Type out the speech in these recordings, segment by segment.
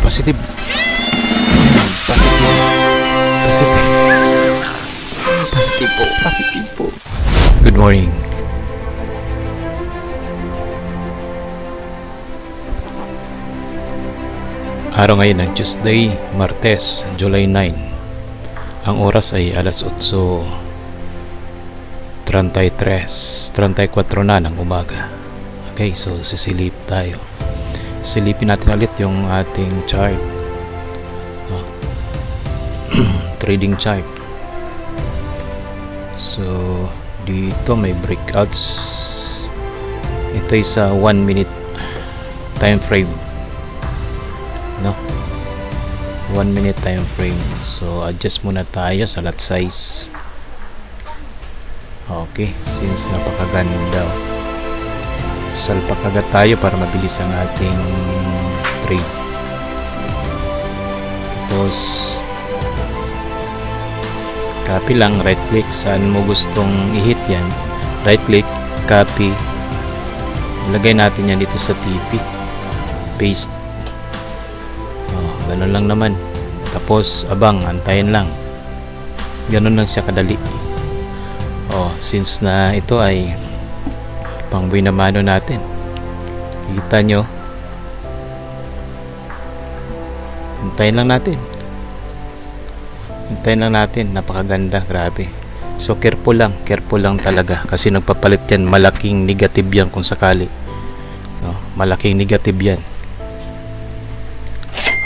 positive. Positive. Positive. Positive po. Positive po. Good morning. Araw ngayon ng Tuesday, Martes, July 9. Ang oras ay alas 8:34 na ng umaga. Okay, so sisilip tayo. Silipin natin ulit yung ating chart. Trading chart. So, dito may breakouts. Ito ay sa 1 minute time frame. No? 1 minute time frame. So, adjust muna tayo sa lot size. Okay, since napakaganda. Salpak agad tayo para mabilis ang ating trade. Tapos copy lang, right click saan mo gustong i-hit yan, right click, copy, ilagay natin yan dito sa TP, paste. Ganun lang naman. Tapos abang, antayin lang. Ganun lang siya kadali. Since na ito ay pang buhay na mano natin, kita nyo, hintayin lang natin. Napakaganda, grabe. So careful lang talaga, kasi nagpapalit yan, malaking negative yan kung sakali, no? Malaking negative yan.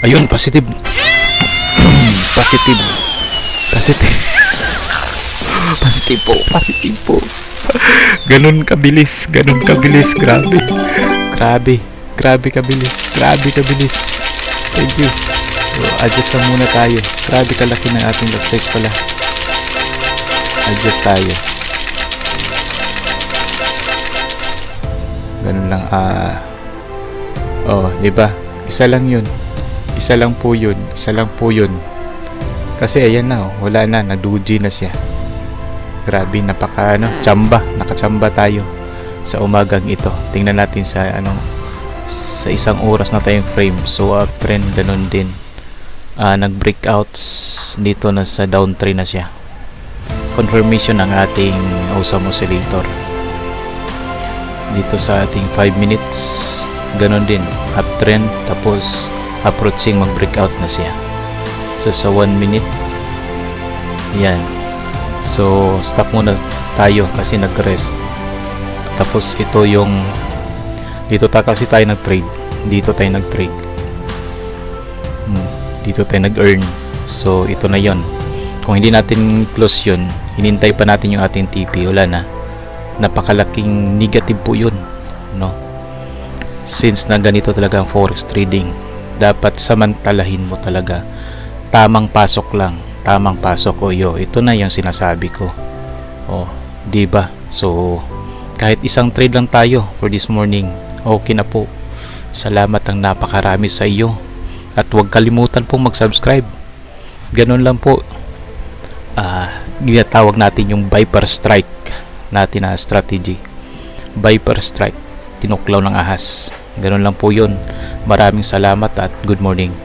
Ayun, positive. Positive po. Ganun kabilis, grabe kabilis. Thank you. So, adjust lang muna tayo. Grabe kalaki ng ating lot size pala. Adjust tayo. Ganun lang. Diba? Isa lang po yun. Kasi ayan na, wala na, nag-doji na siya. Grabe, nakachamba tayo sa umagang ito. Tingnan natin sa isang oras na tayong frame. So uptrend, ganun din. Nag-breakouts dito na sa downtrend na siya. Confirmation ng ating awesome oscillator. Dito sa ating 5 minutes, ganun din. Uptrend, tapos approaching, mag-breakout na siya. So sa 1 minute, yan. So stop muna tayo kasi nag-rest. Tapos ito yung dito kasi tayo nag-trade. Dito tayo nag-earn. So ito na yon. Kung hindi natin close yun, hinintay pa natin yung ating TP, wala na. Napakalaking negative po yun, no? Since na ganito talaga ang forex trading, dapat samantalahin mo talaga. Tamang pasok lang. Ito na yung sinasabi ko. Diba? So kahit isang trade lang tayo for this morning, okay na po. Salamat ang napakarami sa iyo. At huwag kalimutan pong mag-subscribe. Ganun lang po. Ginatawag natin yung buy per strike natin na strategy. Buy per strike, tinuklaw ng ahas. Ganun lang po yun. Maraming salamat at good morning.